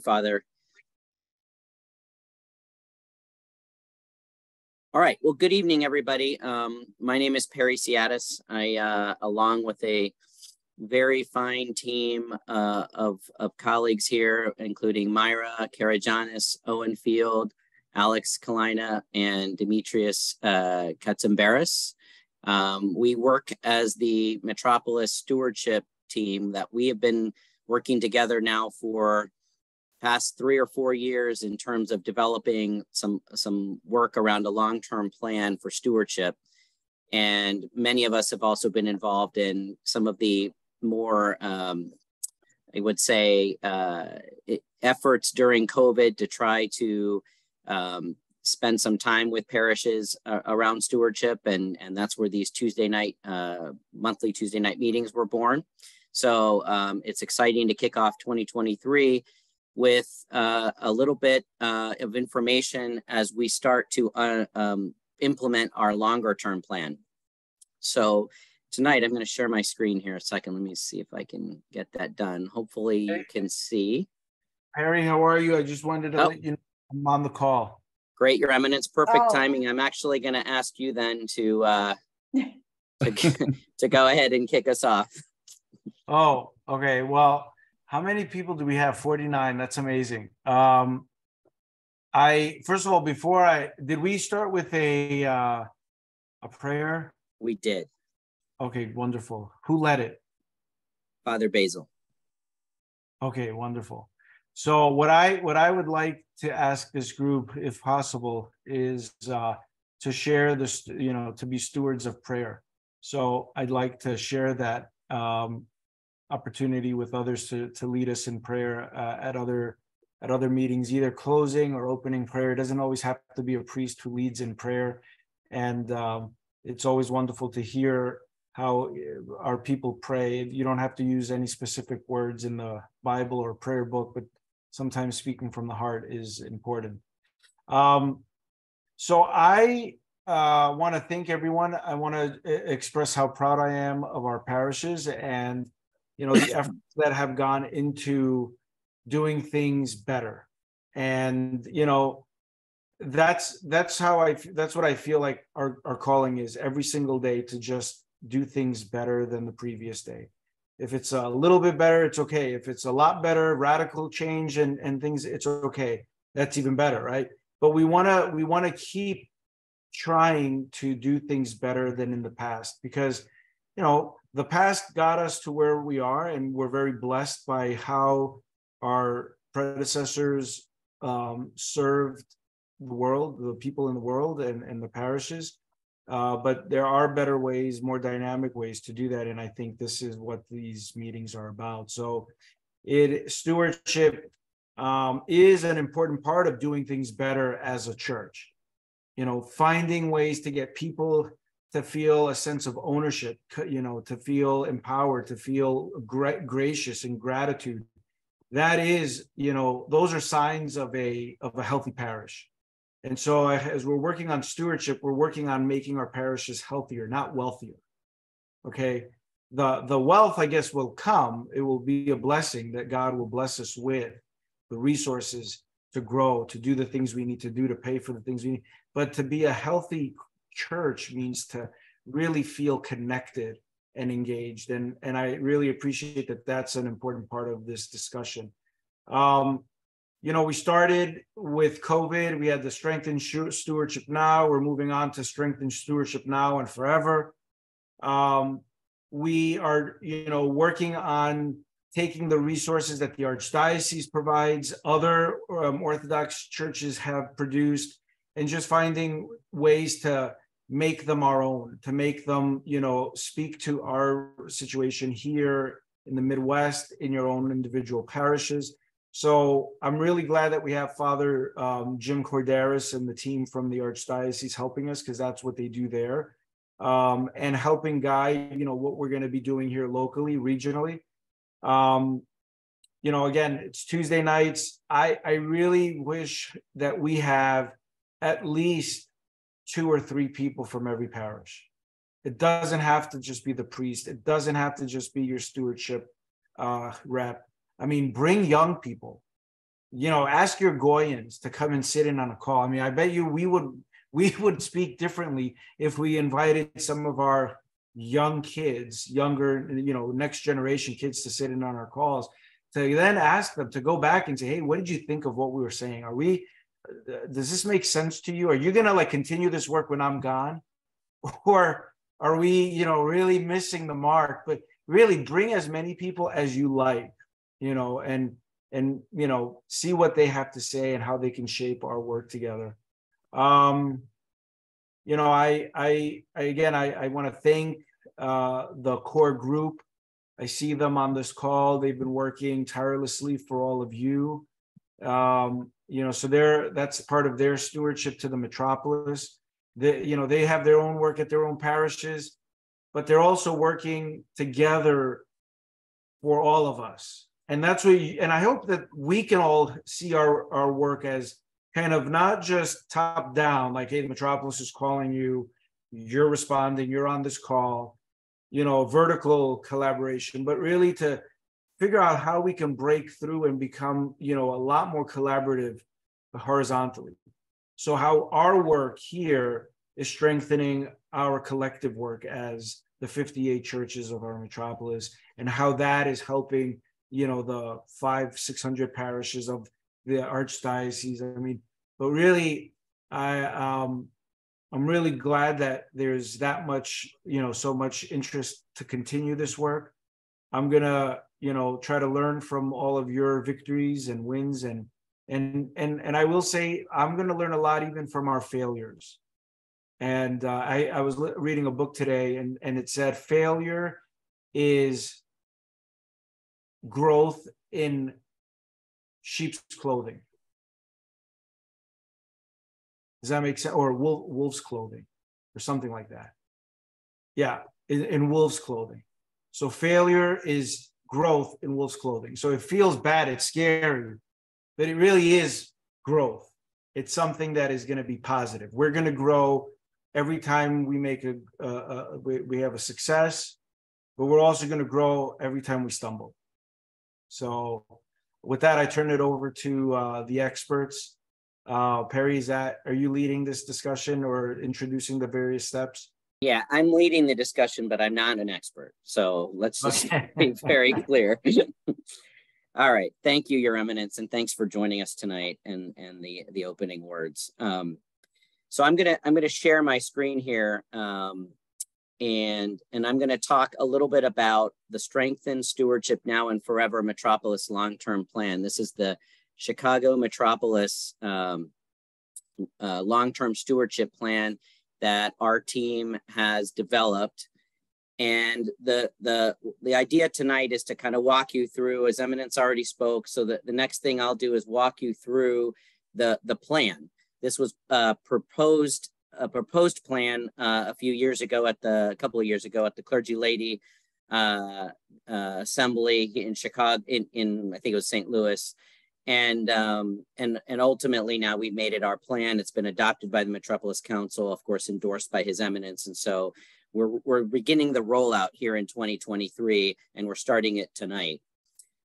Father. All right. Well, good evening, everybody. My name is Perry Ciatis. I, along with a very fine team of colleagues here, including Myra Karajanis, Owen Field, Alex Kalina, and Demetrius Katsimberis. We work as the Metropolis Stewardship team that we have been working together now for past 3 or 4 years in terms of developing some work around a long-term plan for stewardship. And many of us have also been involved in some of the more, I would say, efforts during COVID to try to spend some time with parishes around stewardship. And that's where these monthly Tuesday night meetings were born. So it's exciting to kick off 2023 with a little bit of information as we start to implement our longer term plan. So tonight, I'm going to share my screen here a second. Let me see if I can get that done. Hopefully you can see. Harry, how are you? I just wanted to let you know I'm on the call. Great, Your Eminence. Perfect timing. I'm actually going to ask you then to go ahead and kick us off. Oh, okay. Well, how many people do we have? 49. That's amazing. First of all, did we start with a prayer? We did. Okay, wonderful. Who led it? Father Basil. Okay, wonderful. So what I would like to ask this group, if possible, is to share this, to be stewards of prayer. So I'd like to share that opportunity with others to lead us in prayer at other meetings, either closing or opening prayer. It doesn't always have to be a priest who leads in prayer. And it's always wonderful to hear how our people pray. You don't have to use any specific words in the Bible or prayer book, but sometimes speaking from the heart is important. So I want to thank everyone. I want to express how proud I am of our parishes and the efforts that have gone into doing things better. And that's what I feel like our calling is every single day, to just do things better than the previous day. If it's a little bit better, it's okay. If it's a lot better, radical change and things, it's okay. That's even better, right? But we want to keep trying to do things better than in the past, because the past got us to where we are, and we're very blessed by how our predecessors served the world, the people in the world, and the parishes. But there are better ways, more dynamic ways to do that, and I think this is what these meetings are about. So, stewardship is an important part of doing things better as a church. Finding ways to get people to feel a sense of ownership, to feel empowered, to feel gracious and gratitude. That is, those are signs of a healthy parish. And so as we're working on stewardship, we're working on making our parishes healthier, not wealthier. Okay. The wealth, I guess, will come. It will be a blessing that God will bless us with the resources to grow, to do the things we need to do, to pay for the things we need. But to be a healthy church means to really feel connected and engaged. And I really appreciate that that's an important part of this discussion. We started with COVID. We had the Strengthen Stewardship Now. We're moving on to Strengthen Stewardship Now and Forever. We are, working on taking the resources that the Archdiocese provides, other Orthodox churches have produced, and just finding ways to make them our own, to make them, speak to our situation here in the Midwest, in your own individual parishes. So I'm really glad that we have Father Jim Corderis and the team from the Archdiocese helping us, because that's what they do there, and helping guide, what we're going to be doing here locally, regionally. Again, it's Tuesday nights. I really wish that we have at least 2 or 3 people from every parish. It doesn't have to just be the priest. It doesn't have to just be your stewardship rep. I mean, bring young people. ask your Goyans to come and sit in on a call. I mean, I bet you we would speak differently if we invited some of our young kids, younger, next generation kids to sit in on our calls, to then ask them to go back and say, hey, what did you think of what we were saying? Does this make sense to you? Are you going to continue this work when I'm gone? Or are we, really missing the mark? But really bring as many people as you like, and see what they have to say and how they can shape our work together. I want to thank the core group. I see them on this call. They've been working tirelessly for all of you. So that's part of their stewardship to the metropolis. They have their own work at their own parishes, but they're also working together for all of us. And that's what, and I hope that we can all see our work as kind of not just top down, like, hey, the metropolis is calling you, you're responding, you're on this call, vertical collaboration, but really to figure out how we can break through and become, a lot more collaborative horizontally. So how our work here is strengthening our collective work as the 58 churches of our metropolis, and how that is helping, the 500-600 parishes of the archdiocese. I mean, but really, I'm really glad that there's that much, so much interest to continue this work. I'm gonna, try to learn from all of your victories and wins, and I will say I'm gonna learn a lot even from our failures. And I was reading a book today, and it said failure is growth in sheep's clothing. Does that make sense? Or wolf's clothing, or something like that. Yeah, in wolf's clothing. So failure is growth in wolf's clothing. So it feels bad, it's scary, but it really is growth. It's something that is going to be positive. We're going to grow every time we make we have a success, but we're also going to grow every time we stumble. So with that, I turn it over to the experts. Perry, are you leading this discussion or introducing the various steps? Yeah, I'm leading the discussion, but I'm not an expert. So let's just be very clear. All right. Thank you, Your Eminence, and thanks for joining us tonight and the opening words. So I'm gonna share my screen here, and I'm gonna talk a little bit about the Strengthen Stewardship Now and Forever Metropolis long-term plan. This is the Chicago Metropolis long-term stewardship plan that our team has developed. And the idea tonight is to kind of walk you through, as Eminence already spoke, so that the next thing I'll do is walk you through the plan. This was a proposed plan a couple of years ago at the Clergy Lady Assembly in Chicago, in I think it was St. Louis. And ultimately now we've made it our plan. It's been adopted by the Metropolis Council, of course, endorsed by His Eminence. And so we're beginning the rollout here in 2023, and we're starting it tonight.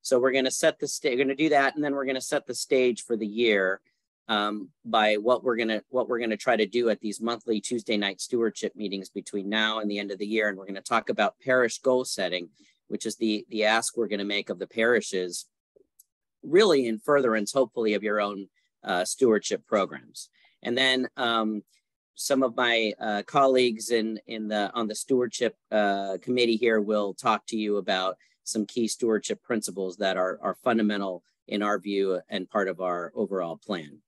So we're going to set the stage. We're going to do that, and then we're going to set the stage for the year by what we're going to try to do at these monthly Tuesday night stewardship meetings between now and the end of the year. And we're going to talk about parish goal setting, which is the ask we're going to make of the parishes, really in furtherance, hopefully, of your own stewardship programs. And then some of my colleagues on the stewardship committee here will talk to you about some key stewardship principles that are fundamental in our view and part of our overall plan.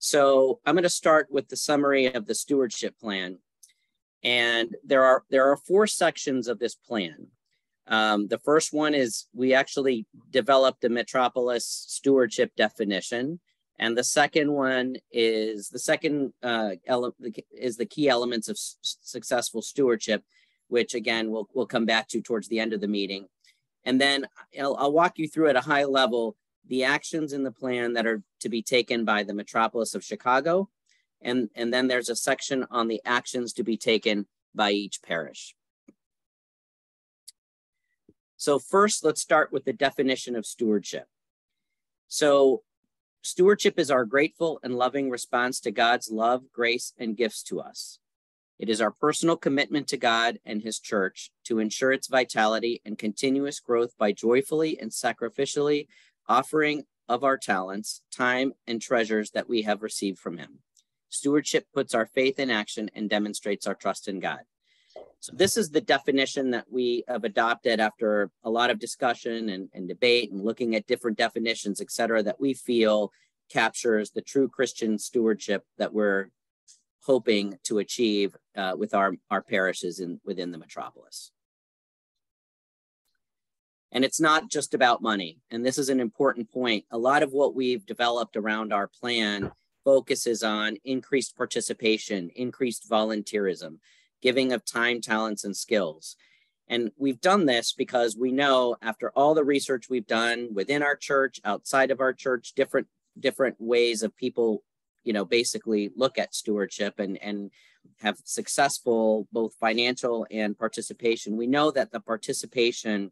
So I'm going to start with the summary of the stewardship plan. And there are 4 sections of this plan. The first one is we actually developed a Metropolis stewardship definition. And the second one is the key elements of successful stewardship, which again, we'll come back to towards the end of the meeting. And then I'll walk you through at a high level the actions in the plan that are to be taken by the Metropolis of Chicago. And then there's a section on the actions to be taken by each parish. So first, let's start with the definition of stewardship. So Stewardship is our grateful and loving response to God's love, grace, and gifts to us. It is our personal commitment to God and his church to ensure its vitality and continuous growth by joyfully and sacrificially offering of our talents, time, and treasures that we have received from him. Stewardship puts our faith in action and demonstrates our trust in God. So this is the definition that we have adopted after a lot of discussion and debate and looking at different definitions, et cetera, that we feel captures the true Christian stewardship that we're hoping to achieve with our parishes within the metropolis. And it's not just about money. And this is an important point. A lot of what we've developed around our plan focuses on increased participation, increased volunteerism, giving of time, talents, and skills. And we've done this because we know after all the research we've done within our church, outside of our church, different ways of people, basically look at stewardship and have successful both financial and participation. We know that the participation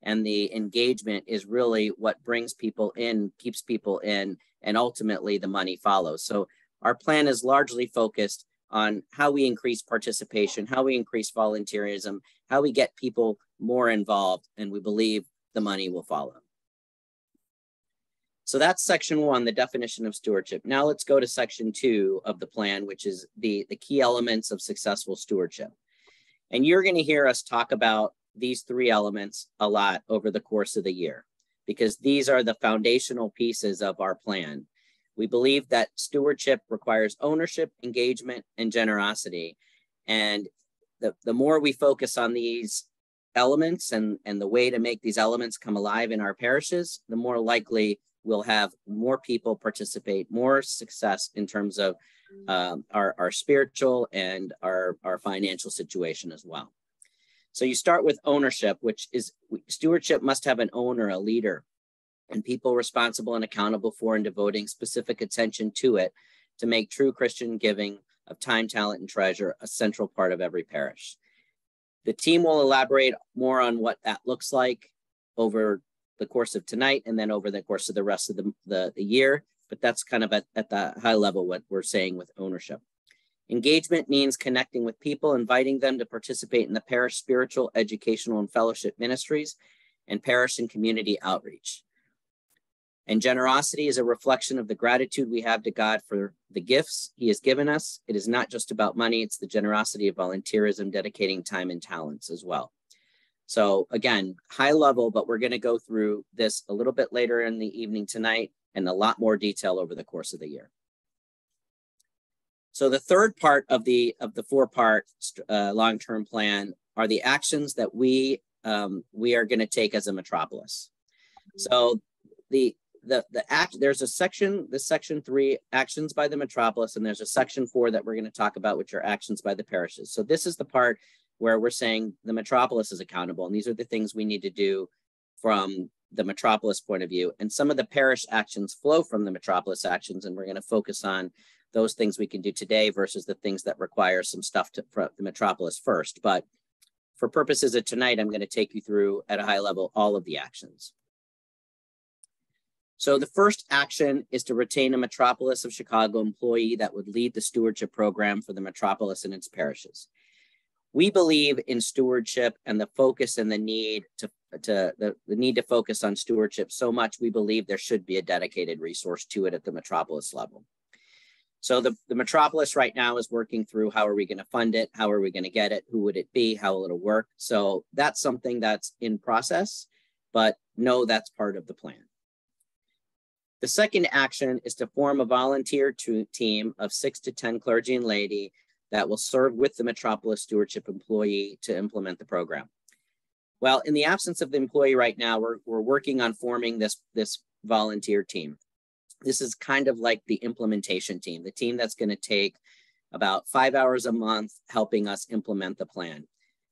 and the engagement is really what brings people in, keeps people in, and ultimately the money follows. So our plan is largely focused on how we increase participation, how we increase volunteerism, how we get people more involved, and we believe the money will follow. So that's section 1, the definition of stewardship. Now let's go to section 2 of the plan, which is the key elements of successful stewardship. And you're going to hear us talk about these 3 elements a lot over the course of the year, because these are the foundational pieces of our plan. We believe that stewardship requires ownership, engagement, and generosity. And the more we focus on these elements and the way to make these elements come alive in our parishes, the more likely we'll have more people participate, more success in terms of our spiritual and our financial situation as well. So you start with ownership, which is stewardship must have an owner, a leader, and people responsible and accountable for and devoting specific attention to it to make true Christian giving of time, talent, and treasure a central part of every parish. The team will elaborate more on what that looks like over the course of tonight and then over the course of the rest of the year, but that's kind of at the high level what we're saying with ownership. Engagement means connecting with people, inviting them to participate in the parish spiritual, educational, and fellowship ministries, and parish and community outreach. And generosity is a reflection of the gratitude we have to God for the gifts he has given us. It is not just about money, it's the generosity of volunteerism, dedicating time and talents as well. So again, high level, but we're going to go through this a little bit later in the evening tonight and a lot more detail over the course of the year. So the third part of the 4-part long-term plan are the actions that we are going to take as a metropolis. So there's a section, the section 3, actions by the metropolis, and there's a section 4 that we're going to talk about, which are actions by the parishes. So this is the part where we're saying the metropolis is accountable, and these are the things we need to do from the metropolis point of view. And some of the parish actions flow from the metropolis actions, and we're going to focus on those things we can do today versus the things that require some stuff from the metropolis first. But for purposes of tonight, I'm going to take you through at a high level all of the actions. So the first action is to retain a Metropolis of Chicago employee that would lead the stewardship program for the metropolis and its parishes. We believe in stewardship and the focus and the need to focus on stewardship so much, we believe there should be a dedicated resource to it at the metropolis level. So the metropolis right now is working through how are we going to fund it? How are we going to get it? Who would it be? How will it work? So that's something that's in process, but no, that's part of the plan. The second action is to form a volunteer team of 6 to 10 clergy and laity that will serve with the metropolis stewardship employee to implement the program. Well, in the absence of the employee right now, we're working on forming this volunteer team. This is kind of like the implementation team, the team that's going to take about 5 hours a month helping us implement the plan,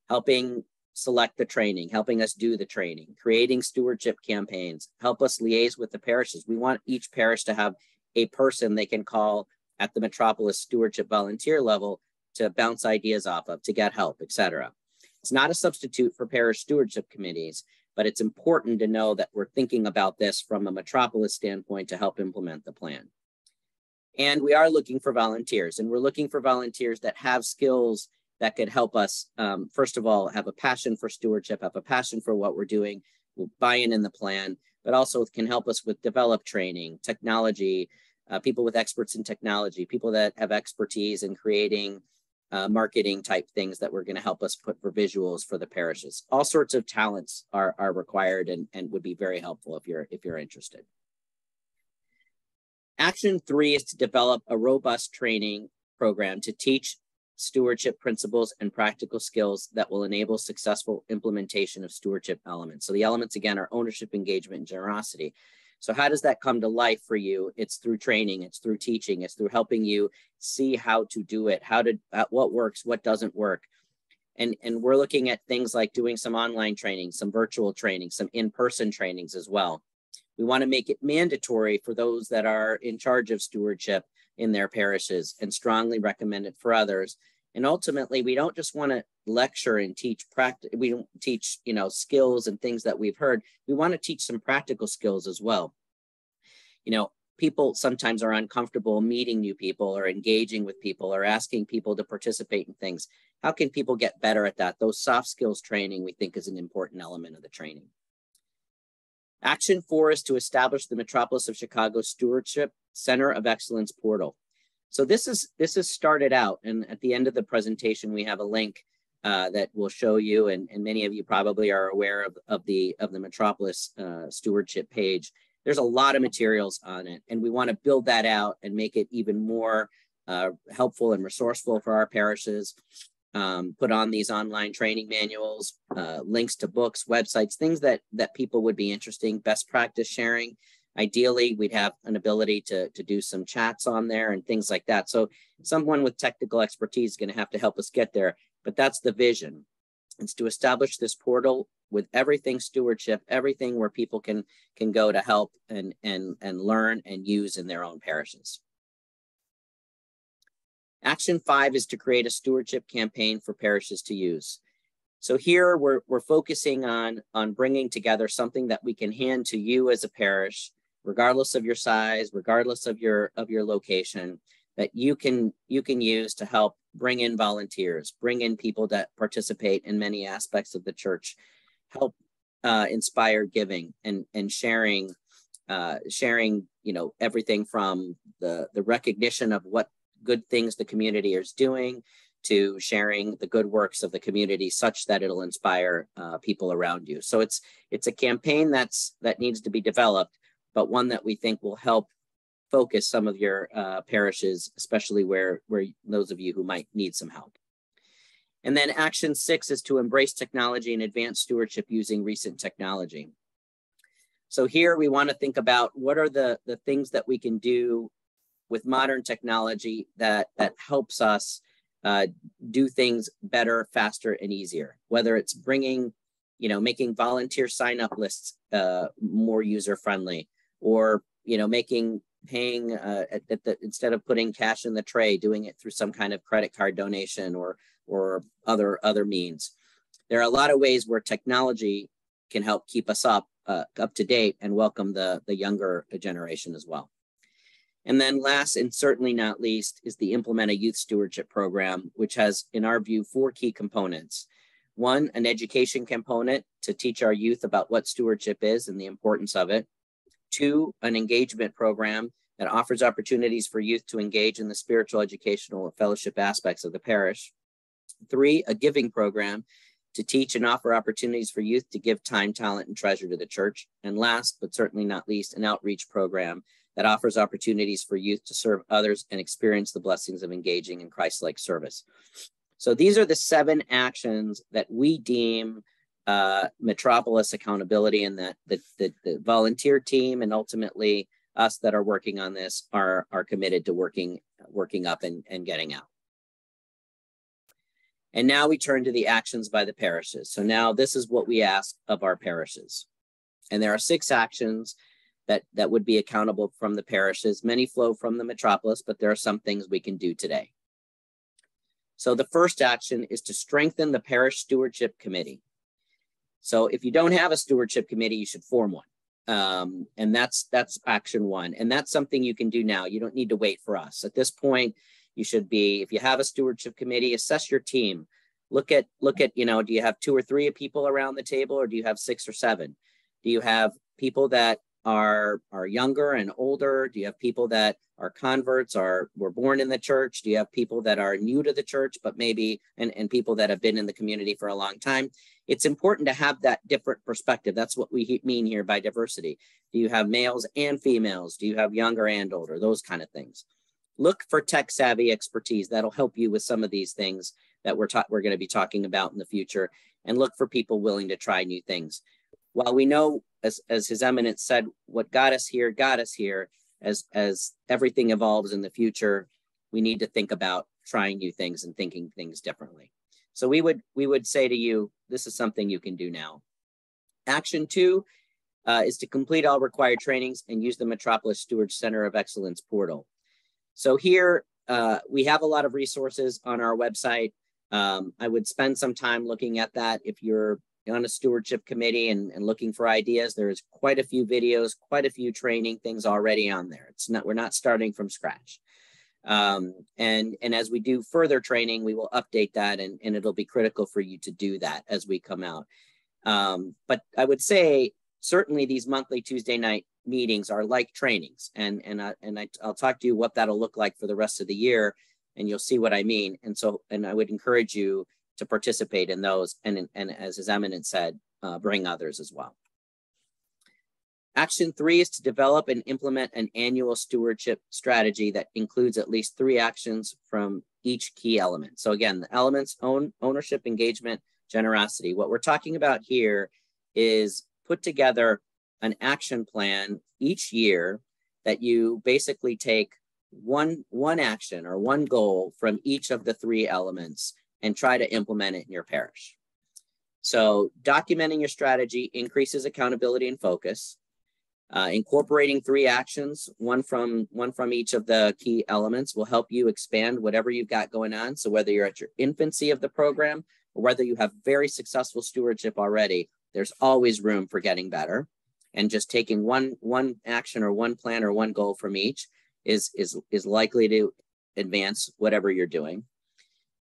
helping select the training, helping us do the training, creating stewardship campaigns, help us liaise with the parishes. We want each parish to have a person they can call at the metropolis stewardship volunteer level to bounce ideas off of, to get help, etc. It's not a substitute for parish stewardship committees, but it's important to know that we're thinking about this from a Metropolis standpoint to help implement the plan. And we are looking for volunteers, and we're looking for volunteers that have skills that could help us, first of all, have a passion for stewardship, have a passion for what we're doing, buy in the plan, but also can help us with develop training, technology, people with experts in technology, people that have expertise in creating marketing type things that we're going to help us put for visuals for the parishes. All sorts of talents are required and would be very helpful if you're interested. Action 3 is to develop a robust training program to teach stewardship principles and practical skills that will enable successful implementation of stewardship elements. So the elements, again, are ownership, engagement, and generosity. So how does that come to life for you? It's through training, it's through teaching, it's through helping you see how to do it, what works, what doesn't work. And we're looking at things like doing some online training, some virtual training, some in-person trainings as well. We want to make it mandatory for those that are in charge of stewardship in their parishes and strongly recommend it for others. And ultimately, we don't just want to lecture and teach practice. We don't teach, skills and things that we've heard. We want to teach some practical skills as well. People sometimes are uncomfortable meeting new people or engaging with people or asking people to participate in things. How can people get better at that? Those soft skills training, we think, is an important element of the training. Action 4 is to establish the Metropolis of Chicago Stewardship Center of Excellence portal. So this is started out, and at the end of the presentation, we have a link that will show you, and many of you probably are aware of the Metropolis stewardship page. There's a lot of materials on it, and we want to build that out and make it even more helpful and resourceful for our parishes. Put on these online training manuals, links to books, websites, things that people would be interesting, best practice sharing. Ideally, we'd have an ability to do some chats on there and things like that. So someone with technical expertise is going to have to help us get there, but that's the vision. It's to establish this portal with everything stewardship, everything where people can go to help and learn and use in their own parishes. Action 5 is to create a stewardship campaign for parishes to use. So here we're focusing on bringing together something that we can hand to you as a parish, regardless of your size, regardless of your location, that you can use to help bring in volunteers, bring in people that participate in many aspects of the church, help inspire giving and sharing, everything from the recognition of what good things the community is doing to sharing the good works of the community such that it'll inspire people around you. So it's a campaign that needs to be developed, but one that we think will help focus some of your parishes, especially where those of you who might need some help. And then action 6 is to embrace technology and advance stewardship using recent technology. So here we want to think about what are the things that we can do with modern technology that helps us do things better, faster, and easier, whether it's bringing, making volunteer sign-up lists more user-friendly, or, paying instead of putting cash in the tray, doing it through some kind of credit card donation or other means. There are a lot of ways where technology can help keep us up to date and welcome the younger generation as well. And then last and certainly not least is the Implement a Youth Stewardship Program, which has, in our view, 4 key components. 1, an education component to teach our youth about what stewardship is and the importance of it. 2, an engagement program that offers opportunities for youth to engage in the spiritual, educational, or fellowship aspects of the parish. 3, a giving program to teach and offer opportunities for youth to give time, talent, and treasure to the church. And last, but certainly not least, an outreach program that offers opportunities for youth to serve others and experience the blessings of engaging in Christ-like service. So these are the 7 actions that we deem Metropolis accountability, and that the volunteer team and ultimately us that are working on this are committed to working up and getting out. And now we turn to the actions by the parishes. So now this is what we ask of our parishes. And there are 6 actions that would be accountable from the parishes. Many flow from the Metropolis, but there are some things we can do today. So the first action is to strengthen the Parish Stewardship Committee. So if you don't have a stewardship committee, you should form one. And that's action one. And that's something you can do now. You don't need to wait for us. At this point, you should be, if you have a stewardship committee, assess your team. Look at, you know, do you have 2 or 3 people around the table, or do you have 6 or 7? Do you have people that are younger and older? Do you have people that are converts, were born in the church? Do you have people that are new to the church, but maybe, and people that have been in the community for a long time? It's important to have that different perspective. That's what we mean here by diversity. Do you have males and females? Do you have younger and older? Those kind of things. Look for tech savvy expertise. That'll help you with some of these things that we're going to be talking about in the future, and look for people willing to try new things. While we know, as His Eminence said, what got us here, as everything evolves in the future, we need to think about trying new things and thinking things differently. So we would say to you, this is something you can do now. Action 2 is to complete all required trainings and use the Metropolis Steward Center of Excellence portal. So here we have a lot of resources on our website. I would spend some time looking at that. If you're on a stewardship committee and looking for ideas, there's quite a few videos, quite a few training things already on there. We're not starting from scratch. And as we do further training, we will update that, and it'll be critical for you to do that as we come out. But I would say certainly these monthly Tuesday night meetings are like trainings, and I'll talk to you what that'll look like for the rest of the year, and you'll see what I mean. And I would encourage you to participate in those, and as His Eminence said, bring others as well. Action 3 is to develop and implement an annual stewardship strategy that includes at least 3 actions from each key element. So again, the elements: ownership, engagement, generosity. What we're talking about here is put together an action plan each year that you basically take one action or one goal from each of the 3 elements and try to implement it in your parish. So documenting your strategy increases accountability and focus. Incorporating 3 actions, one from each of the key elements, will help you expand whatever you've got going on. So whether you're at your infancy of the program or whether you have very successful stewardship already, there's always room for getting better. And just taking one action or one plan or one goal from each is likely to advance whatever you're doing.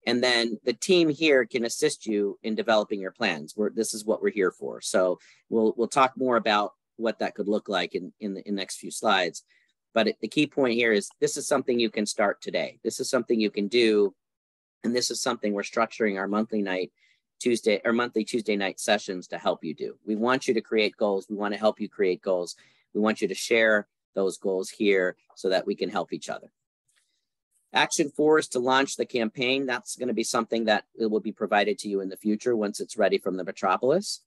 And then the team here can assist you in developing your plans. This is what we're here for. So we'll talk more about what that could look like in the next few slides. But the key point here is this is something you can start today. This is something you can do. And this is something we're structuring our monthly Tuesday night sessions to help you do. We want you to create goals. We want to help you create goals. We want you to share those goals here so that we can help each other. Action 4 is to launch the campaign. That's going to be something that will be provided to you in the future once it's ready from the Metropolis.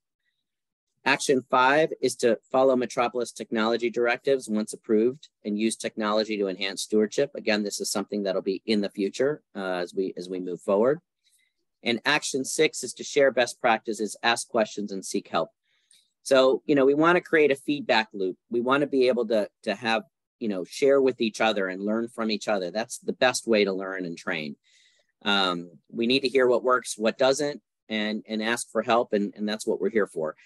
Action 5 is to follow Metropolis technology directives once approved and use technology to enhance stewardship. Again, this is something that'll be in the future as we move forward. And action 6 is to share best practices, ask questions, and seek help. So, we want to create a feedback loop. We want to be able to have, share with each other and learn from each other. That's the best way to learn and train. We need to hear what works, what doesn't, and ask for help. And that's what we're here for.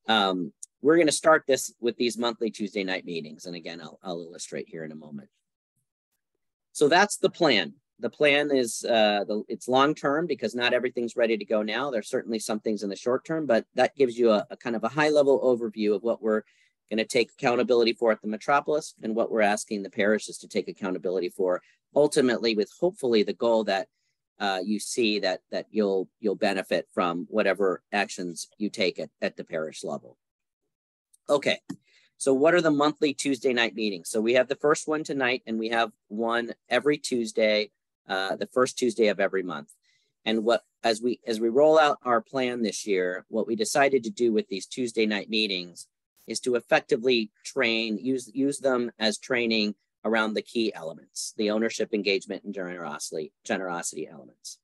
We're going to start this with these monthly Tuesday night meetings. And again, I'll illustrate here in a moment. So that's the plan. The plan is it's long-term because not everything's ready to go now. There's certainly some things in the short term, but that gives you a kind of a high-level overview of what we're going to take accountability for at the Metropolis and what we're asking the parishes to take accountability for, ultimately with hopefully the goal that you see that you'll benefit from whatever actions you take at the parish level. Okay, so what are the monthly Tuesday night meetings? So we have the first one tonight, and we have one every Tuesday, the first Tuesday of every month. And as we roll out our plan this year, what we decided to do with these Tuesday night meetings is to effectively use them as training around the key elements, the ownership, engagement, and generosity elements.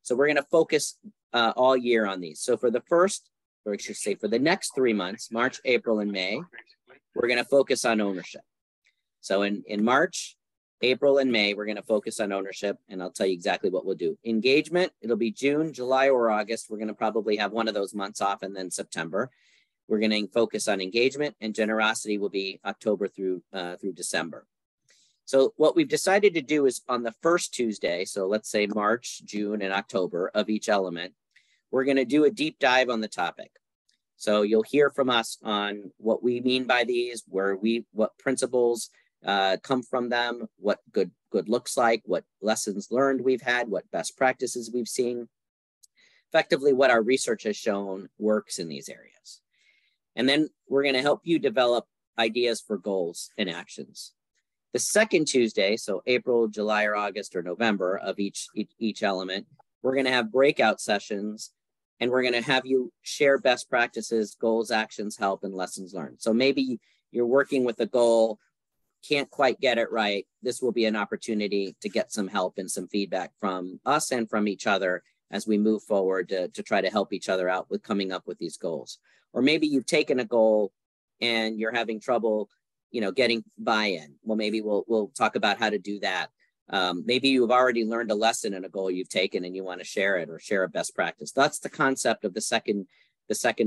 So we're going to focus all year on these. So for the next 3 months, March, April, and May, we're going to focus on ownership. So in March, April and May, we're going to focus on ownership, and I'll tell you exactly what we'll do. Engagement, it'll be June, July, or August. We're going to probably have one of those months off, and then September. We're going to focus on engagement, and generosity will be October through December. So what we've decided to do is on the first Tuesday, so let's say March, June, and October of each element, we're going to do a deep dive on the topic. So you'll hear from us on what we mean by these, what principles come from them, what good looks like, what lessons learned we've had, what best practices we've seen, effectively what our research has shown works in these areas. And then we're going to help you develop ideas for goals and actions. The second Tuesday, so April, July, or August, or November of each element, we're going to have breakout sessions, and we're going to have you share best practices, goals, actions, help, and lessons learned. So maybe you're working with a goal, can't quite get it right. This will be an opportunity to get some help and some feedback from us and from each other as we move forward to try to help each other out with coming up with these goals. Or maybe you've taken a goal and you're having trouble, getting buy-in. Well, maybe we'll talk about how to do that. Maybe you've already learned a lesson in a goal you've taken and you want to share it or share a best practice. That's the concept of the second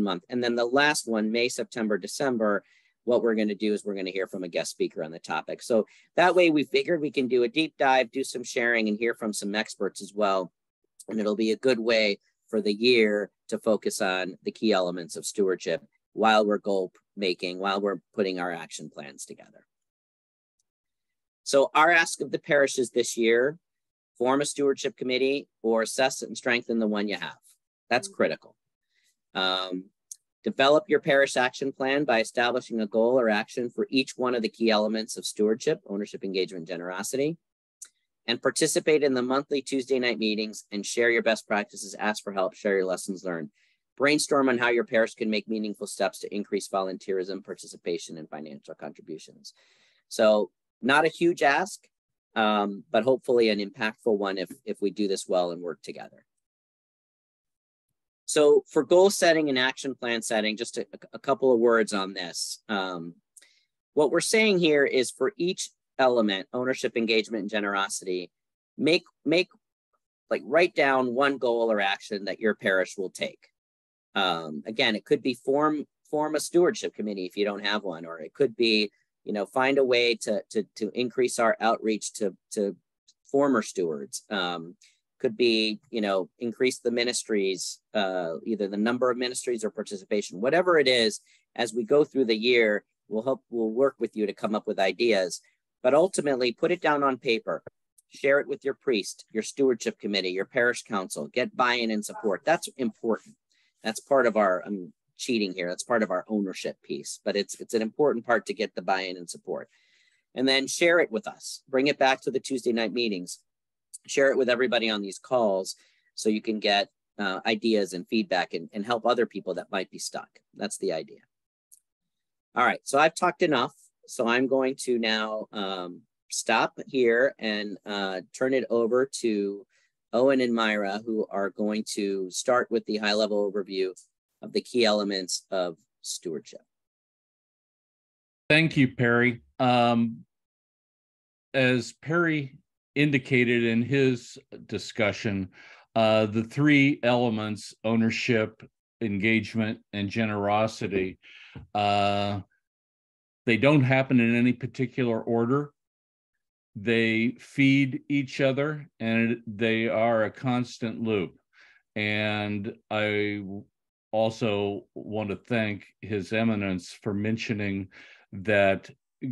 month. And then the last one, May, September, December, what we're going to do is we're going to hear from a guest speaker on the topic. So that way we figured we can do a deep dive, do some sharing, and hear from some experts as well. And it'll be a good way for the year to focus on the key elements of stewardship while we're goal making, while we're putting our action plans together. So our ask of the parishes this year, form a stewardship committee or assess and strengthen the one you have. That's critical. Develop your parish action plan by establishing a goal or action for each one of the key elements of stewardship, ownership, engagement, generosity, and participate in the monthly Tuesday night meetings and share your best practices, ask for help, share your lessons learned. Brainstorm on how your parish can make meaningful steps to increase volunteerism, participation, and financial contributions. So not a huge ask, but hopefully an impactful one if we do this well and work together. So for goal setting and action plan setting, just a couple of words on this. What we're saying here is for each element, ownership, engagement, and generosity, write down one goal or action that your parish will take. Again, it could be form a stewardship committee if you don't have one, or it could be, find a way to increase our outreach to former stewards. Could be, increase the ministries, either the number of ministries or participation, whatever it is. As we go through the year, we'll work with you to come up with ideas, but ultimately put it down on paper, share it with your priest, your stewardship committee, your parish council, get buy-in and support. That's important. That's part of our, I'm cheating here. That's part of our ownership piece, but it's an important part to get the buy-in and support. And then share it with us, bring it back to the Tuesday night meetings. Share it with everybody on these calls so you can get ideas and feedback and help other people that might be stuck. That's the idea. All right, so I've talked enough. So I'm going to now stop here and turn it over to Owen and Myra, who are going to start with the high-level overview of the key elements of stewardship. Thank you, Perry. As Perry indicated in his discussion, the three elements, ownership, engagement, and generosity, they don't happen in any particular order. They feed each other, and they are a constant loop. And I also want to thank His Eminence for mentioning that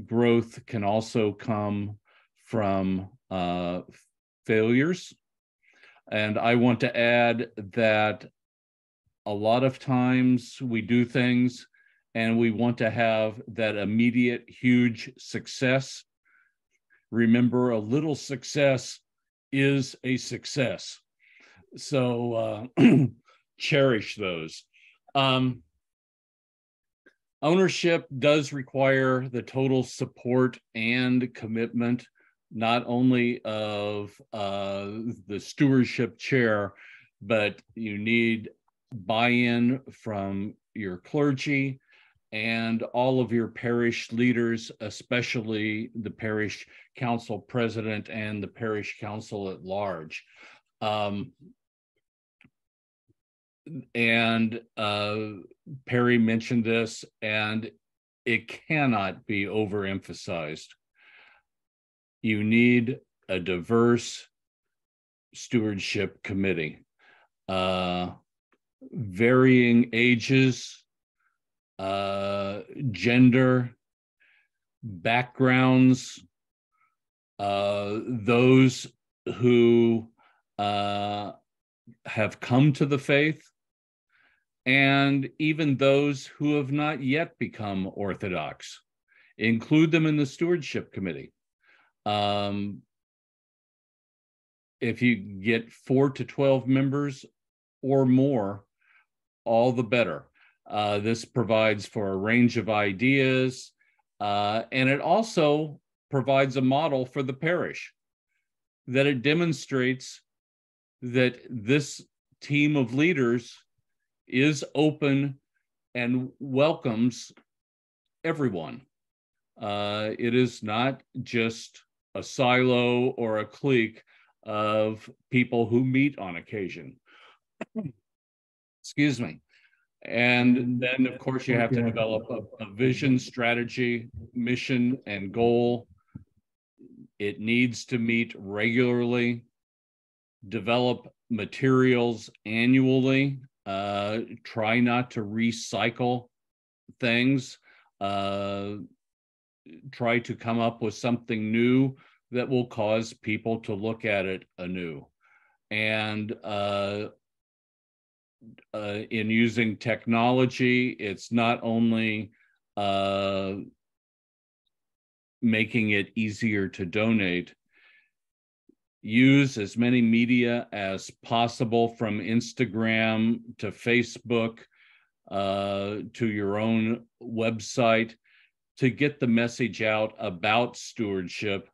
growth can also come from failures. And I want to add that a lot of times we do things and we want to have that immediate huge success. Remember, a little success is a success. So cherish those. Ownership does require the total support and commitment, not only of the stewardship chair, but you need buy-in from your clergy and all of your parish leaders, especially the parish council president and the parish council at large. And Perry mentioned this, and it cannot be overemphasized. You need a diverse stewardship committee, varying ages, gender, backgrounds, those who have come to the faith, and even those who have not yet become Orthodox. Include them in the stewardship committee. If you get 4 to 12 members or more, all the better. This provides for a range of ideas, and it also provides a model for the parish, that it demonstrates that this team of leaders is open and welcomes everyone. It is not just a silo or a clique of people who meet on occasion. Excuse me. And then, of course, you have to develop a vision, strategy, mission, and goal. It needs to meet regularly, develop materials annually, try not to recycle things, try to come up with something new that will cause people to look at it anew. And in using technology, it's not only making it easier to donate. Use as many media as possible, from Instagram to Facebook to your own website, to get the message out about stewardship.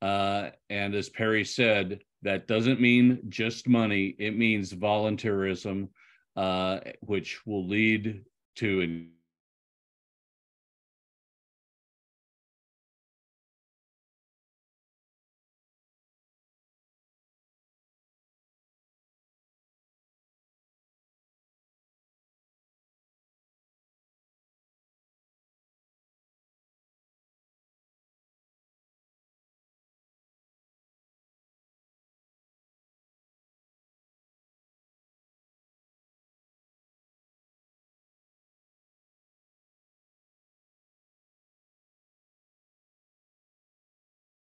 And as Perry said, that doesn't mean just money. It means volunteerism, which will lead to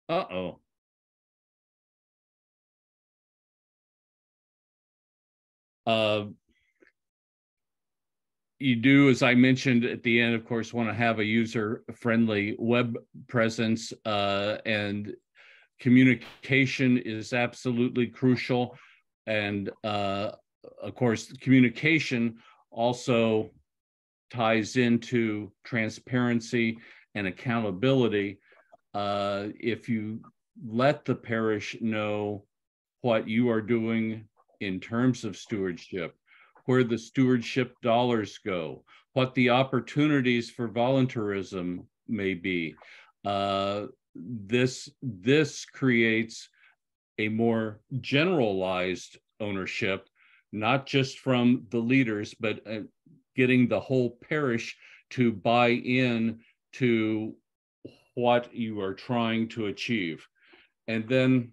uh-oh. You do, as I mentioned at the end, of course, want to have a user-friendly web presence, and communication is absolutely crucial. And of course, communication also ties into transparency and accountability. If you let the parish know what you are doing in terms of stewardship, where the stewardship dollars go, what the opportunities for volunteerism may be, this creates a more generalized ownership, not just from the leaders, but getting the whole parish to buy in to what you are trying to achieve. And then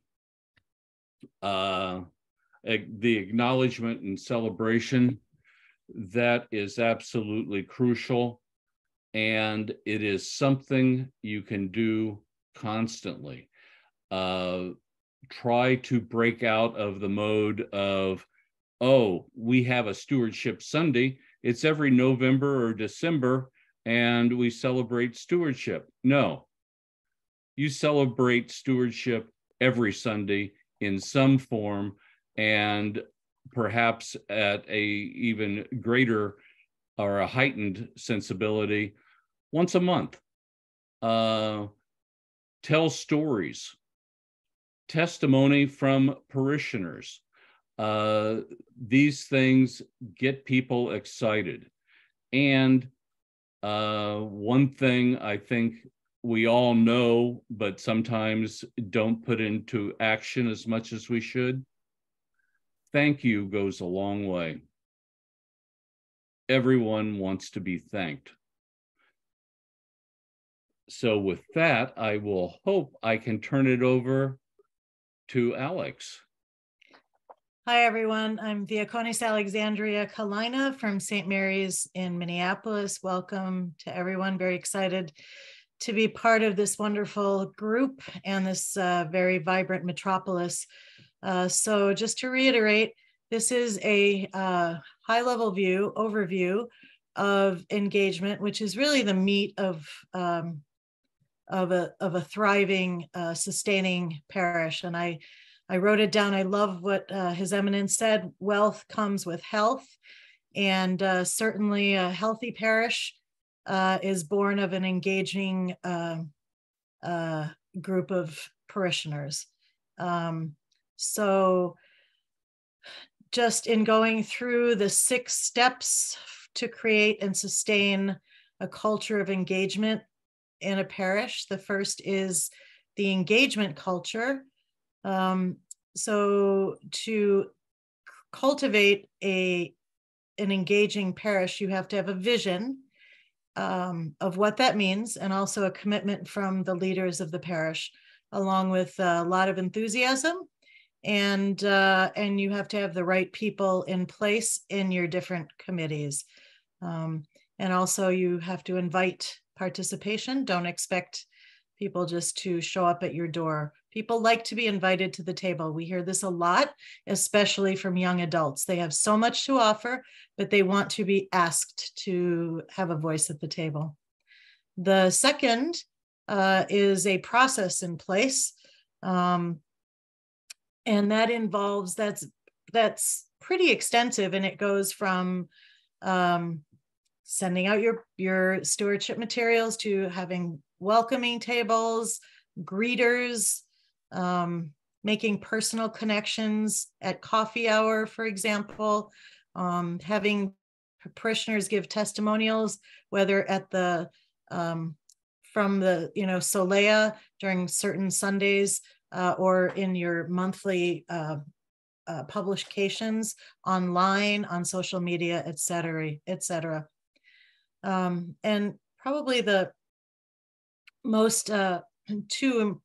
the acknowledgement and celebration, that is absolutely crucial. And it is something you can do constantly. Try to break out of the mode of, oh, we have a stewardship Sunday. It's every November or December, and we celebrate stewardship. No, you celebrate stewardship every Sunday in some form, and perhaps at a even greater or a heightened sensibility once a month. Tell stories, testimony from parishioners. These things get people excited. And One thing I think we all know, but sometimes don't put into action as much as we should. Thank you goes a long way. Everyone wants to be thanked. So with that, I will hope I can turn it over to Alex. Hi, everyone. I'm Diaconis Alexandria Kalina from St. Mary's in Minneapolis. Welcome to everyone. Very excited to be part of this wonderful group and this very vibrant metropolis. So just to reiterate, this is a high-level overview of engagement, which is really the meat of a thriving, sustaining parish. And I wrote it down. I love what His Eminence said. Wealth comes with health, and certainly a healthy parish is born of an engaging group of parishioners. So just in going through the 6 steps to create and sustain a culture of engagement in a parish, the first is the engagement culture. So to cultivate an engaging parish, you have to have a vision of what that means, and also a commitment from the leaders of the parish, along with a lot of enthusiasm. And you have to have the right people in place in your different committees. And also you have to invite participation. Don't expect people just to show up at your door. People like to be invited to the table. We hear this a lot, especially from young adults. They have so much to offer, but they want to be asked to have a voice at the table. The second is a process in place. And that involves, that's pretty extensive, and it goes from sending out your stewardship materials to having welcoming tables, greeters, making personal connections at coffee hour, for example, having parishioners give testimonials, whether at the from the Solea during certain Sundays, or in your monthly publications online, on social media, et cetera, et cetera. And probably the most two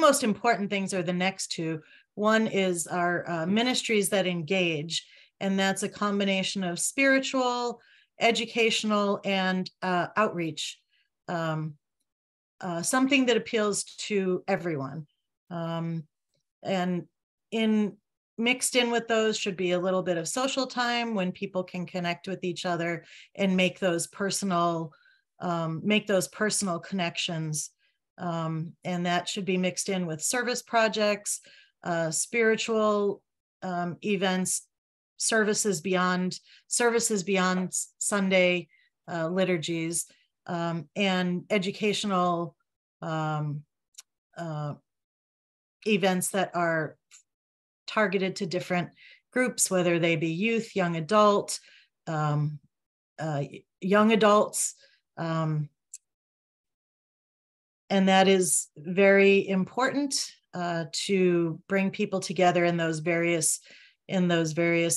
most important things are the next two. One is our ministries that engage, and that's a combination of spiritual, educational, and outreach. Something that appeals to everyone. And mixed in with those should be a little bit of social time when people can connect with each other and make those personal connections. And that should be mixed in with service projects, spiritual events, services beyond Sunday liturgies, and educational events that are targeted to different groups, whether they be youth, young adult, young adults. And that is very important to bring people together in those various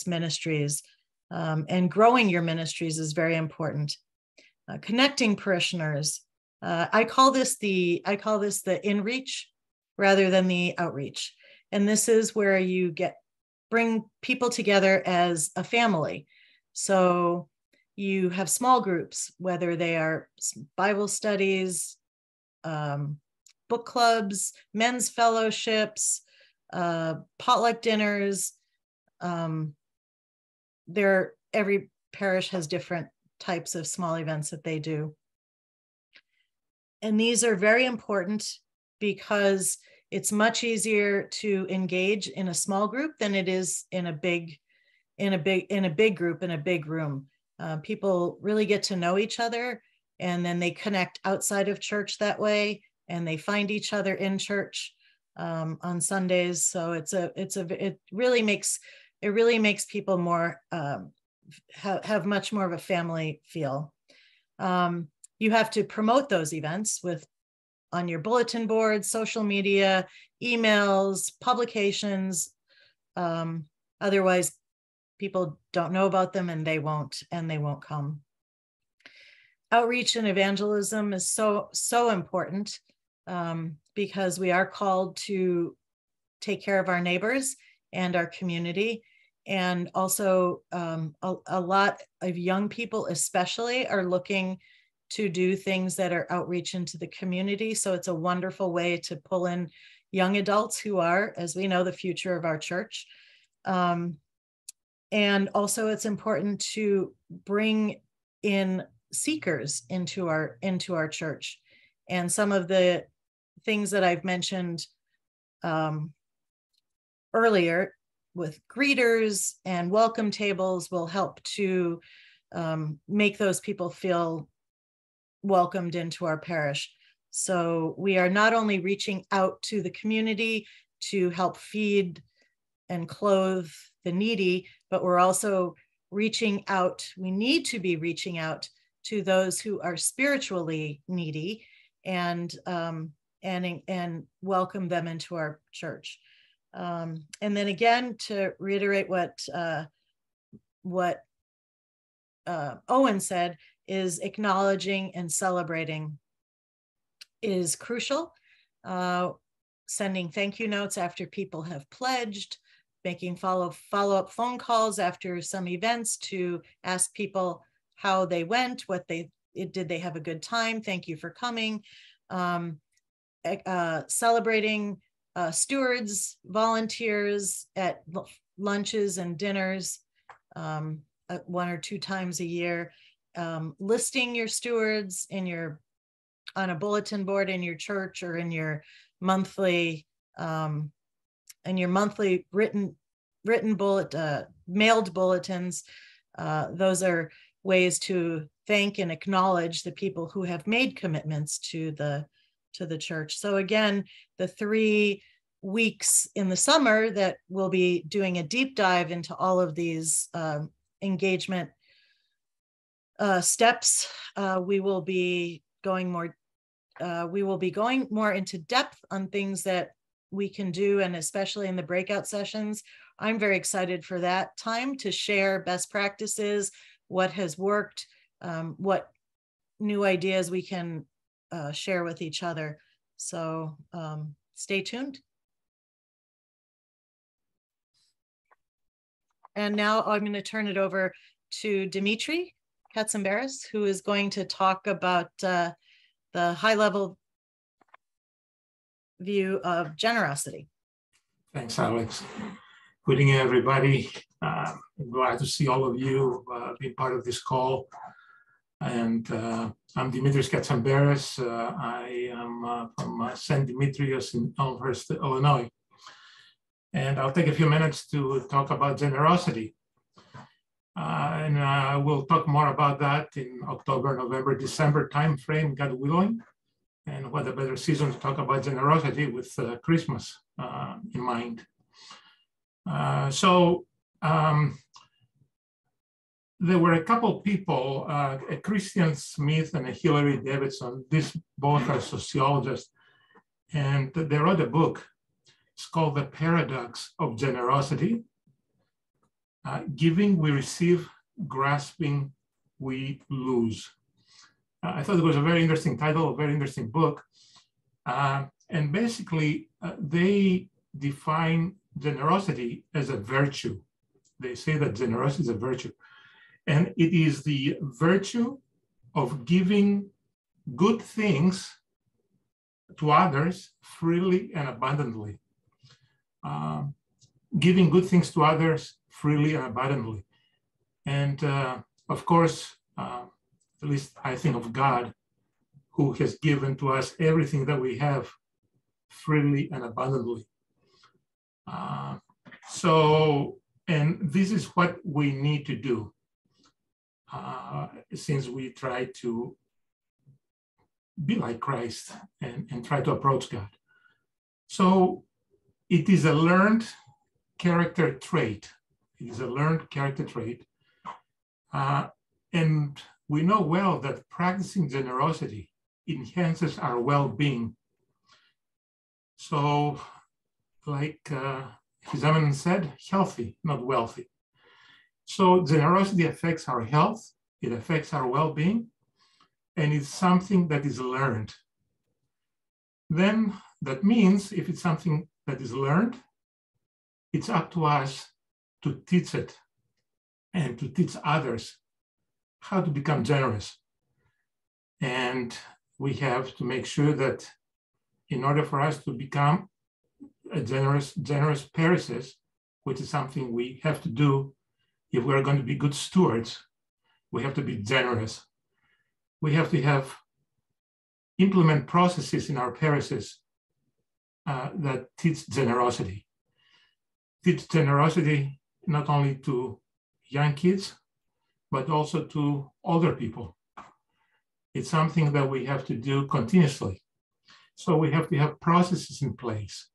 ministries. And growing your ministries is very important. Connecting parishioners. I call this the in-reach rather than the outreach. And this is where you bring people together as a family. So you have small groups, whether they are Bible studies, book clubs, men's fellowships, potluck dinners. Every parish has different types of small events that they do. And these are very important because it's much easier to engage in a small group than it is in a big group, in a big room. People really get to know each other, and then they connect outside of church that way, and they find each other in church on Sundays. So it really makes people more have much more of a family feel. You have to promote those events on your bulletin board, social media, emails, publications. Otherwise, people don't know about them and they won't come. Outreach and evangelism is so important because we are called to take care of our neighbors and our community. And also a lot of young people especially are looking to do things that are outreach into the community. So it's a wonderful way to pull in young adults who are, as we know, the future of our church. And also it's important to bring in seekers into our church. And some of the things that I've mentioned earlier with greeters and welcome tables will help to make those people feel welcomed into our parish. So we are not only reaching out to the community to help feed and clothe the needy, but we're also reaching out. We need to be reaching out to those who are spiritually needy and welcome them into our church. And then again, to reiterate what Owen said, is acknowledging and celebrating is crucial. Sending thank you notes after people have pledged, making follow-up phone calls after some events to ask people how they went, did they have a good time? Thank you for coming. Celebrating stewards, volunteers at lunches and dinners 1 or 2 times a year. Listing your stewards on a bulletin board in your church or in your monthly written mailed bulletins. Those are ways to thank and acknowledge the people who have made commitments to the church. So again, the 3 weeks in the summer that we'll be doing a deep dive into all of these engagement steps. We will be going more into depth on things that we can do, and especially in the breakout sessions. I'm very excited for that time to share best practices, what has worked, what new ideas we can share with each other. So stay tuned. And now I'm going to turn it over to Dimitri Katsimberis, who is going to talk about the high-level view of generosity. Thanks, Alex. Good evening, everybody. I'm glad to see all of you being part of this call. And I'm Dimitris Katsimberis. I am from St. Demetrius in Elmhurst, Illinois. And I'll take a few minutes to talk about generosity. And we'll talk more about that in October, November, December timeframe, God willing. And what a better season to talk about generosity with Christmas in mind. There were a couple people, a Christian Smith and a Hilary Davidson. These both are sociologists, and they wrote a book. It's called The Paradox of Generosity. Giving, we receive; grasping, we lose. I thought it was a very interesting title, a very interesting book. And basically, they define generosity as a virtue. They say that generosity is a virtue. And it is the virtue of giving good things to others freely and abundantly. Giving good things to others freely and abundantly. And of course, at least I think of God, who has given to us everything that we have freely and abundantly. And this is what we need to do since we try to be like Christ and try to approach God. So it is a learned character trait. It is a learned character trait. And we know well that practicing generosity enhances our well-being. So, like His Eminence said, healthy, not wealthy. So generosity affects our health, it affects our well-being, and it's something that is learned. Then that means if it's something that is learned, it's up to us to teach it and to teach others how to become generous. And we have to make sure that in order for us to become a generous parishes, which is something we have to do if we're going to be good stewards, we have to be generous. We have to implement processes in our parishes that teach generosity. Teach generosity not only to young kids, but also to older people. It's something that we have to do continuously. So we have to have processes in place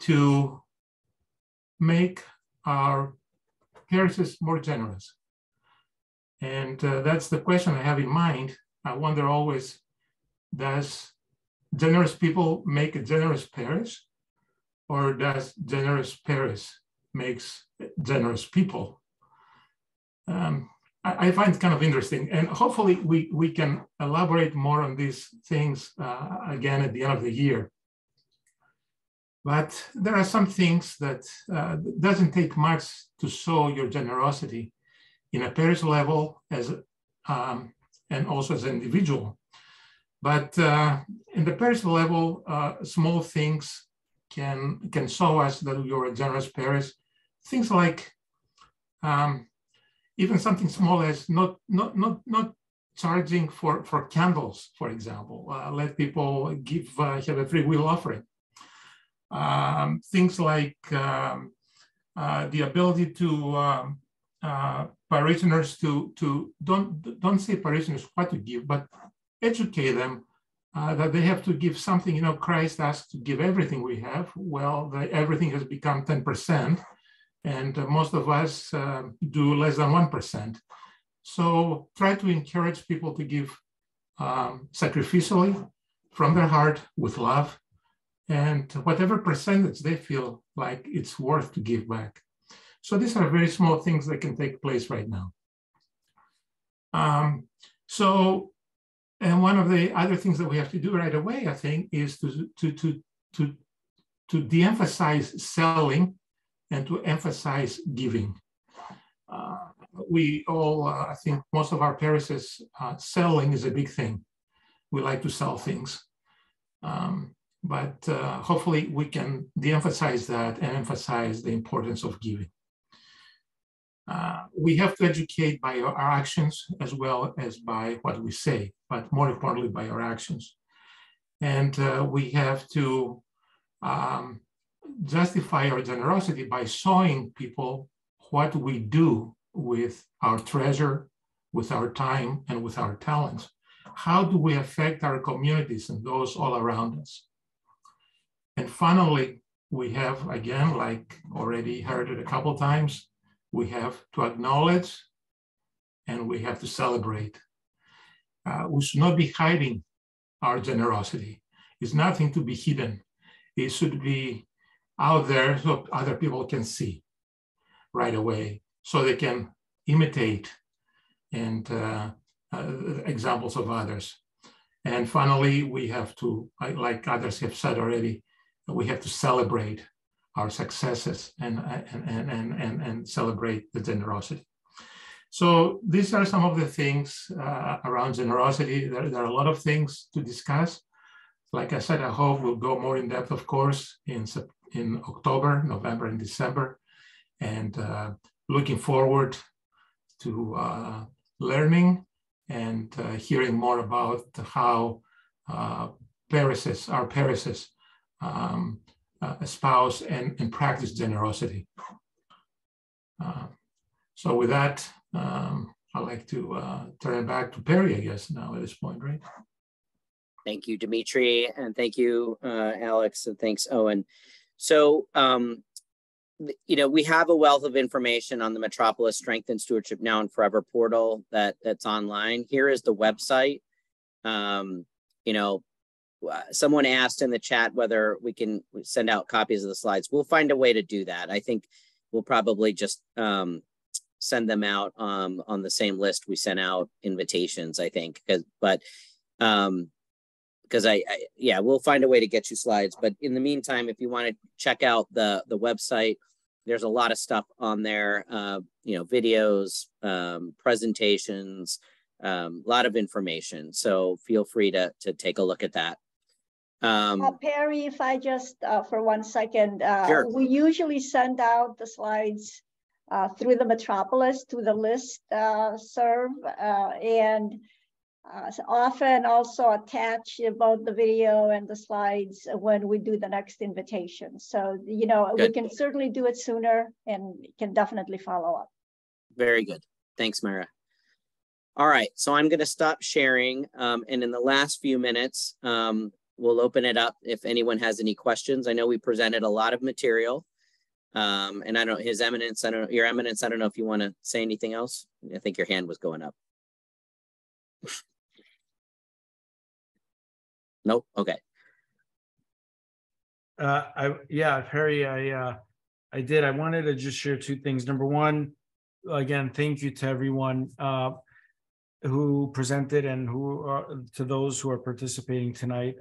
to make our parishes more generous. And that's the question I have in mind. I wonder always, does generous people make a generous parish, or does generous parish makes generous people? I find it kind of interesting, and hopefully we can elaborate more on these things again at the end of the year. But there are some things that doesn't take much to show your generosity in a parish level as and also as an individual. But in the parish level, small things can show us that you're a generous parish. Things like even something small as not charging for candles, for example. Let people have a free will offering. Things like the ability to parishioners to don't say parishioners what to give, but educate them that they have to give something. You know, Christ asked to give everything we have. Well, everything has become 10%, and most of us do less than 1%. So try to encourage people to give sacrificially from their heart with love, and whatever percentage they feel like it's worth to give back. So these are very small things that can take place right now. And one of the other things that we have to do right away, I think, is to de-emphasize selling and to emphasize giving. We all, I think most of our parishes, selling is a big thing. We like to sell things. But hopefully we can de-emphasize that and emphasize the importance of giving. We have to educate by our actions as well as by what we say, but more importantly by our actions. And we have to justify our generosity by showing people what we do with our treasure, with our time, and with our talents. How do we affect our communities and those all around us? And finally, we have, again, like already heard it a couple of times, we have to acknowledge and we have to celebrate. We should not be hiding our generosity. It's nothing to be hidden. It should be out there so other people can see right away, so they can imitate and examples of others. And finally, we have to, like others have said already, we have to celebrate our successes and celebrate the generosity. So these are some of the things around generosity. There are a lot of things to discuss. Like I said, I hope we'll go more in depth, of course, in October, November, and December. And looking forward to learning and hearing more about how our parishes espouse and practice generosity. So with that, I'd like to turn it back to Perry, I guess, now at this point, right? Thank you, Dimitri, and thank you, Alex, and thanks, Owen. So we have a wealth of information on the Metropolis Strengthen Stewardship Now and Forever portal that's online. Here is the website. Someone asked in the chat whether we can send out copies of the slides. We'll find a way to do that. I think we'll probably just send them out on the same list we sent out invitations, I think, because we'll find a way to get you slides. But in the meantime, if you want to check out the website, there's a lot of stuff on there, videos, presentations, a lot of information. So feel free to take a look at that. Perry, if I just, for 1 second, sure. We usually send out the slides through the Metropolis to the list serve, and often also attach both the video and the slides when we do the next invitation. So, we can certainly do it sooner and can definitely follow up. Very good. Thanks, Myra. All right, so I'm going to stop sharing. And in the last few minutes, we'll open it up if anyone has any questions. I know we presented a lot of material. And I don't, His Eminence, Your Eminence, I don't know if you want to say anything else. I think your hand was going up. Nope. Okay. Perry, I did. I wanted to just share two things. Number one, again, thank you to everyone who presented and to those who are participating tonight.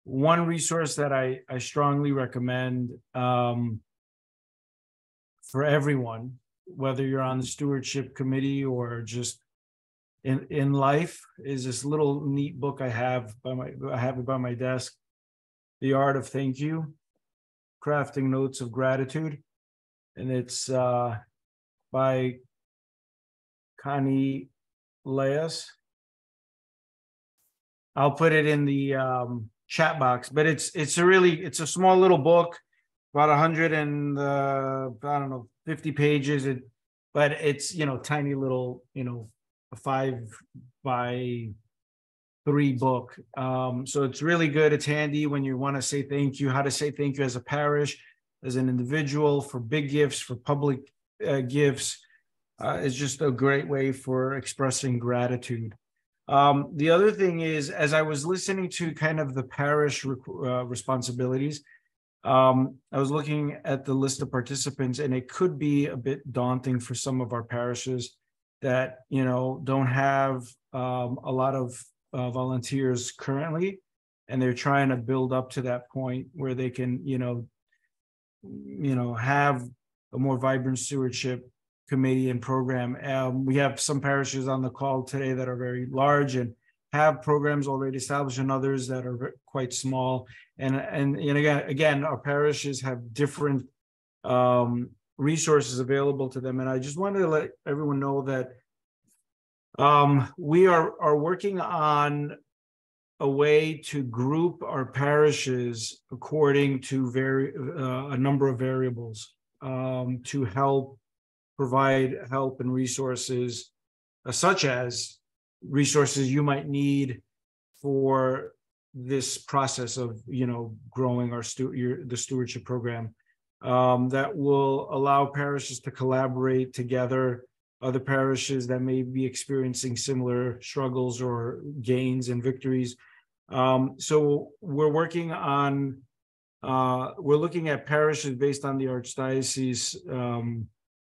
One resource that I strongly recommend for everyone, whether you're on the stewardship committee or just in life, is this little neat book I have it by my desk, The Art of Thank You, Crafting Notes of Gratitude. And it's by Connie Leas. I'll put it in the chat box, but it's a small little book, about 50 pages, but it's tiny little a 5x3 book. So it's really good. It's handy when you want to say thank you, how to say thank you as a parish, as an individual, for big gifts, for public gifts. It's just a great way for expressing gratitude. The other thing is, as I was listening to kind of the parish responsibilities, I was looking at the list of participants, and it could be a bit daunting for some of our parishes that don't have a lot of volunteers currently, and they're trying to build up to that point where they can have a more vibrant stewardship committee and program. We have some parishes on the call today that are very large and have programs already established, and others that are quite small. And again, our parishes have different resources available to them. And I just wanted to let everyone know that we are working on a way to group our parishes according to a number of variables to help provide help and resources, such as resources you might need for this process of growing the stewardship program, that will allow parishes to collaborate together, other parishes that may be experiencing similar struggles or gains and victories. So we're working on we're looking at parishes based on the Archdiocese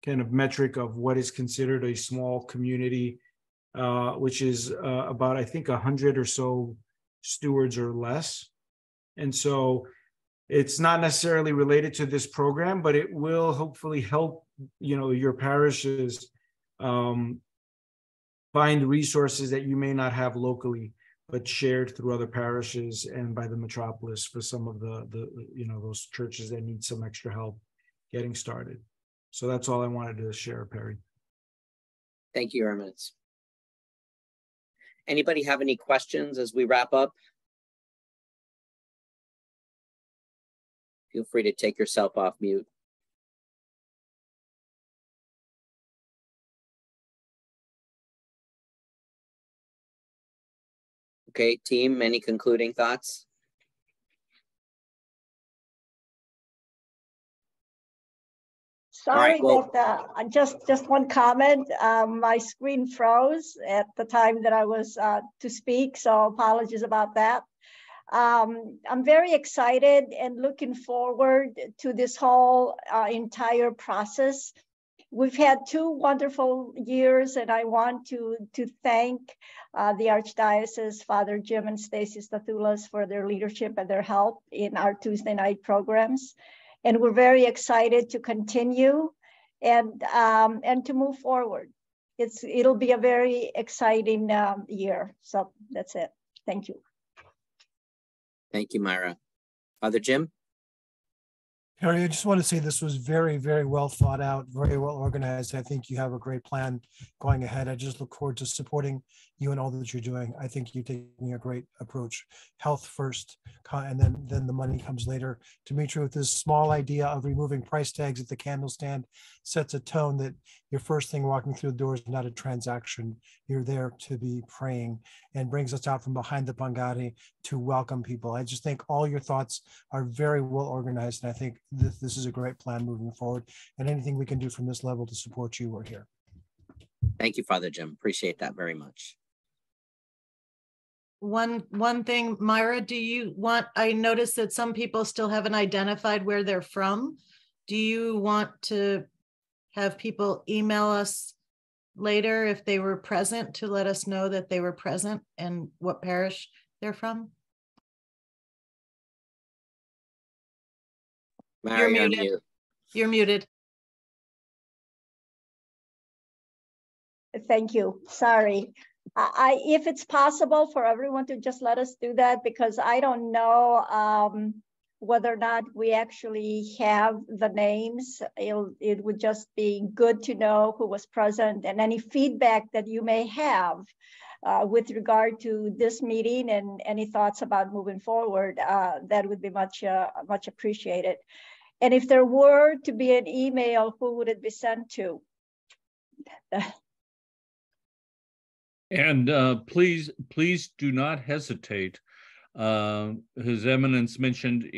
kind of metric of what is considered a small community, which is about, I think, 100 or so stewards or less. And so it's not necessarily related to this program, but it will hopefully help your parishes find resources that you may not have locally, but shared through other parishes and by the Metropolis for some of the those churches that need some extra help getting started. So that's all I wanted to share, Perry. Thank you, Your Eminence. Anybody have any questions as we wrap up? Feel free to take yourself off mute. Okay, team, any concluding thoughts? Sorry right, well, that just one comment. My screen froze at the time that I was to speak, so apologies about that. I'm very excited and looking forward to this whole entire process. We've had 2 wonderful years, and I want to thank the Archdiocese, Father Jim and Stacy Stathulas, for their leadership and their help in our Tuesday night programs. And we're very excited to continue and to move forward. It'll be a very exciting year. So that's it. Thank you. thank you, Myra. Father Jim? Harry, I just want to say this was very, very well thought out, very well organized. I think you have a great plan going ahead. I just look forward to supporting you and all that you're doing. I think you're taking a great approach. Health first, and then the money comes later. Dimitri, with this small idea of removing price tags at the candle stand, sets a tone that your first thing walking through the door is not a transaction. You're there to be praying, and brings us out from behind the Pangari to welcome people. I just think all your thoughts are very well organized, and I think this is a great plan moving forward, and anything we can do from this level to support you, we're here. Thank you, Father Jim. Appreciate that very much. One thing, Myra, do you want, I noticed that some people still haven't identified where they're from. Do you want to have people email us later if they were present to let us know that they were present and what parish they're from? Mary, You're muted. mute. You're muted. Thank you. Sorry. If it's possible for everyone to just let us do that, because I don't know whether or not we actually have the names. It would just be good to know who was present, and any feedback that you may have with regard to this meeting and any thoughts about moving forward, that would be much appreciated. And if there were to be an email, who would it be sent to? And please do not hesitate. His Eminence mentioned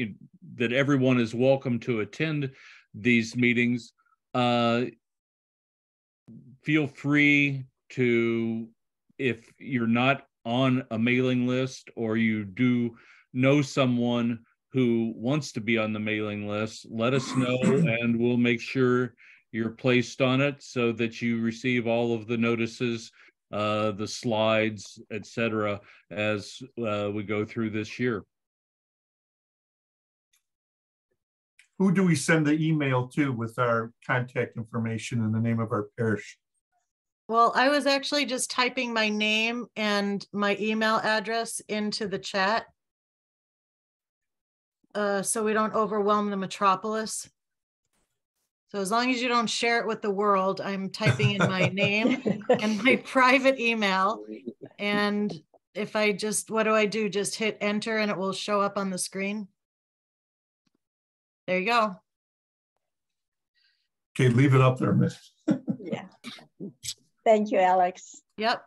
that everyone is welcome to attend these meetings. Feel free to, if you're not on a mailing list or you do know someone who wants to be on the mailing list, let us know and we'll make sure you're placed on it so that you receive all of the notices, the slides, etc., as we go through this year. Who do we send the email to with our contact information and the name of our parish? Well, I was actually just typing my name and my email address into the chat, so we don't overwhelm the metropolis. So as long as you don't share it with the world, I'm typing in my name and my private email. And if I just, what do? Just hit enter and it will show up on the screen. There you go. Okay, leave it up there, Miss. Yeah. Thank you, Alex. Yep.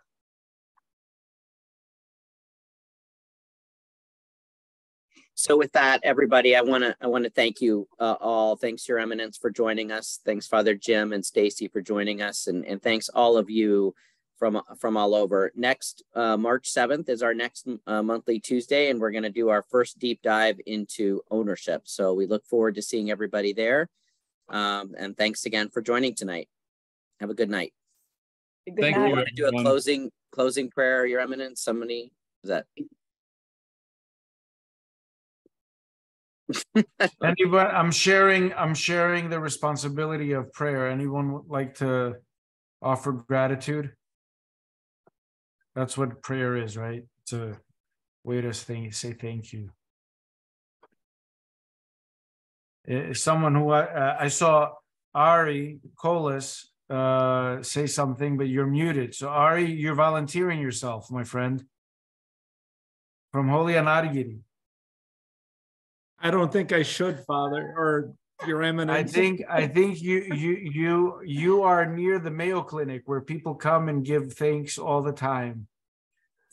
So with that, everybody, I want to thank you all. Thanks, Your Eminence, for joining us. Thanks, Father Jim and Stacy, for joining us, and thanks all of you from all over. Next, March 7th is our next monthly Tuesday, and we're going to do our first deep dive into ownership. So we look forward to seeing everybody there. And thanks again for joining tonight. Have a good night. Thank you. We want to do a closing prayer, Your Eminence. Somebody, is that? Anybody, I'm sharing the responsibility of prayer. Anyone would like to offer gratitude? That's what prayer is, right? It's a way to say thank you. Someone who I saw, Ari Colas, say something, but you're muted. So Ari, you're volunteering yourself, my friend, from Holy Anargiri. I don't think I should, Father, or Your Eminence. I think you are near the Mayo Clinic where people come and give thanks all the time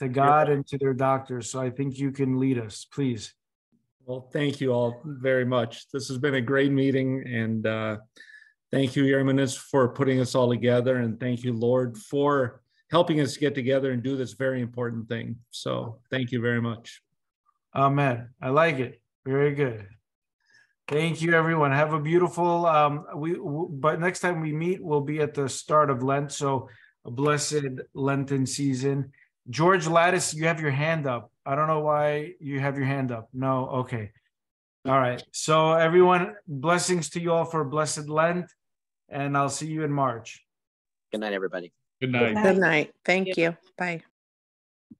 to God and to their doctors. So I think you can lead us, please. Well, thank you all very much. This has been a great meeting, and Thank you, Your Eminence, for putting us all together. And thank you, Lord, for helping us get together and do this very important thing. So thank you very much. Amen. I like it. Very good. Thank you, everyone. Have a beautiful, but next time we meet, we'll be at the start of Lent. So a blessed Lenten season. George Lattis, you have your hand up. I don't know why you have your hand up. No. Okay. All right. So everyone, blessings to you all for a blessed Lent, and I'll see you in March. Good night, everybody. Good night. Good night. Thank you. Bye.